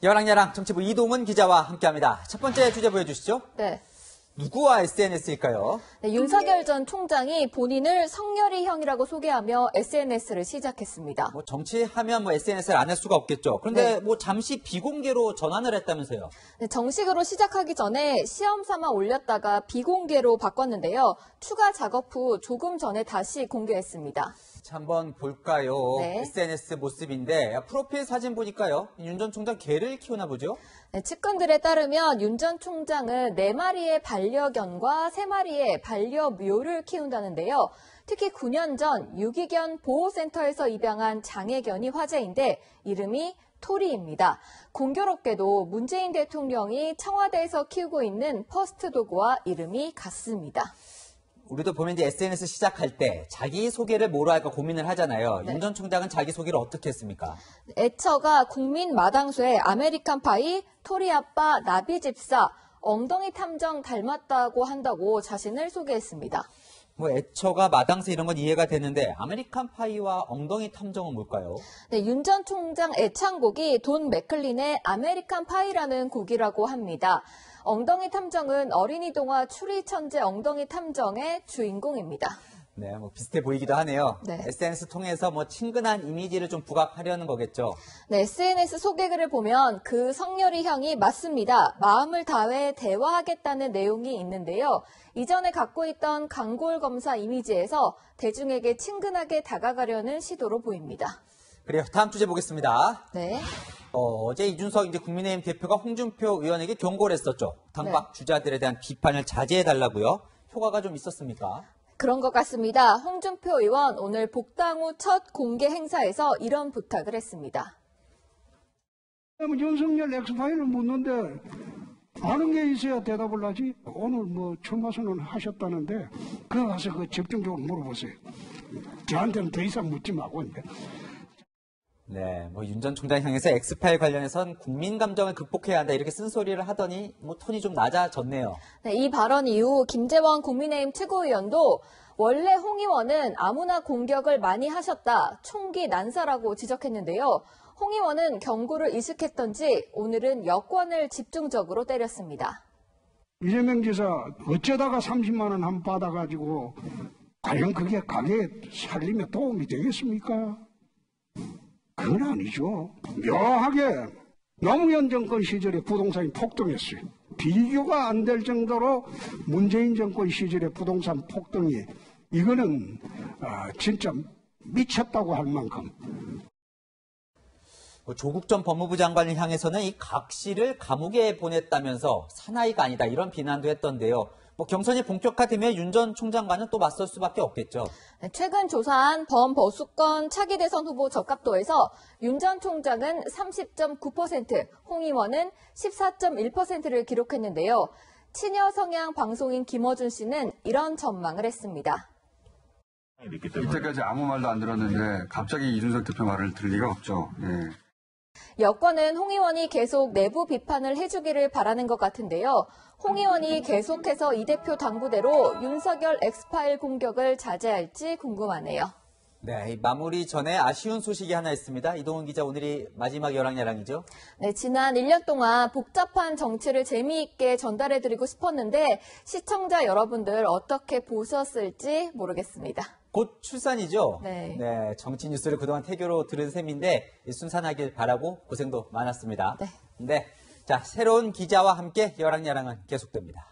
여랑야랑 정치부 이동은 기자와 함께합니다. 첫 번째 주제 보여주시죠. 네. 누구와 SNS일까요? 네, 윤석열 전 총장이 본인을 성렬이형이라고 소개하며 SNS를 시작했습니다. 정치하면 SNS를 안 할 수가 없겠죠. 그런데 잠시 비공개로 전환을 했다면서요. 네, 정식으로 시작하기 전에 시험 삼아 올렸다가 비공개로 바꿨는데요. 추가 작업 후 조금 전에 다시 공개했습니다. 자, 한번 볼까요? 네. SNS 모습인데 프로필 사진 보니까요. 윤 전 총장 개를 키우나 보죠? 네, 측근들에 따르면 윤 전 총장은 4마리의 반려견과 3마리의 반려묘를 키운다는데요. 특히 9년 전 유기견 보호센터에서 입양한 장애견이 화제인데 이름이 토리입니다. 공교롭게도 문재인 대통령이 청와대에서 키우고 있는 퍼스트도그와 이름이 같습니다. 우리도 보면 이제 SNS 시작할 때 자기소개를 뭐로 할까 고민을 하잖아요. 네. 윤 전 총장은 자기소개를 어떻게 했습니까? 애처가 국민 마당쇠 아메리칸 파이, 토리 아빠, 나비 집사, 엉덩이 탐정 닮았다고 한다고 자신을 소개했습니다. 애처가 마당새 이런 건 이해가 되는데 아메리칸 파이와 엉덩이 탐정은 뭘까요? 네, 윤 전 총장 애창곡이 돈 맥클린의 아메리칸 파이라는 곡이라고 합니다. 엉덩이 탐정은 어린이 동화 추리천재 엉덩이 탐정의 주인공입니다. 네, 비슷해 보이기도 하네요. 네. SNS 통해서 친근한 이미지를 좀 부각하려는 거겠죠. 네, SNS 소개글을 보면 그 성렬이 형이 맞습니다. 마음을 다해 대화하겠다는 내용이 있는데요. 이전에 갖고 있던 강골 검사 이미지에서 대중에게 친근하게 다가가려는 시도로 보입니다. 그래요. 다음 주제 보겠습니다. 네. 어제 이준석 국민의힘 대표가 홍준표 의원에게 경고를 했었죠. 당박 주자들에 대한 비판을 자제해달라고요. 효과가 좀 있었습니까? 그런 것 같습니다. 홍준표 의원 오늘 복당 후 첫 공개 행사에서 이런 부탁을 했습니다. 윤석열 엑스파일을 묻는데 아는 게 있어야 대답을 하지. 오늘 출마 선언 하셨다는데 그거 가서 집중적으로 물어보세요. 저한테는 더 이상 묻지 말고 이제. 네, 윤 전 총장 향해서 엑스파일 관련해선 국민 감정을 극복해야 한다 이렇게 쓴소리를 하더니 톤이 좀 낮아졌네요. 네, 이 발언 이후 김재원 국민의힘 최고위원도 원래 홍 의원은 아무나 공격을 많이 하셨다, 총기 난사라고 지적했는데요. 홍 의원은 경고를 의식했던지 오늘은 여권을 집중적으로 때렸습니다. 이재명 지사 어쩌다가 30만 원 한 받아가지고 과연 그게 가게 살림에 도움이 되겠습니까? 그건 아니죠. 묘하게 노무현 정권 시절에 부동산이 폭등했어요. 비교가 안 될 정도로 문재인 정권 시절의 부동산 폭등이 이거는 진짜 미쳤다고 할 만큼. 조국 전 법무부 장관을 향해서는 이 각 씨를 감옥에 보냈다면서 사나이가 아니다 이런 비난도 했던데요. 경선이 본격화되면 윤 전 총장과는 또 맞설 수밖에 없겠죠. 최근 조사한 범보수권 차기 대선 후보 적합도에서 윤 전 총장은 30.9%, 홍 의원은 14.1%를 기록했는데요. 친여 성향 방송인 김어준 씨는 이런 전망을 했습니다. 이때까지 아무 말도 안 들었는데 갑자기 이준석 대표 말을 들을 리가 없죠. 예. 여권은 홍 의원이 계속 내부 비판을 해주기를 바라는 것 같은데요. 홍 의원이 계속해서 이 대표 당부대로 윤석열 엑스파일 공격을 자제할지 궁금하네요. 네, 마무리 전에 아쉬운 소식이 하나 있습니다. 이동훈 기자, 오늘이 마지막 여랑야랑이죠? 네, 지난 1년 동안 복잡한 정치를 재미있게 전달해드리고 싶었는데 시청자 여러분들 어떻게 보셨을지 모르겠습니다. 곧 출산이죠? 네. 정치 뉴스를 그동안 태교로 들은 셈인데 순산하길 바라고 고생도 많았습니다. 네. 자, 새로운 기자와 함께 여랑야랑은 계속됩니다.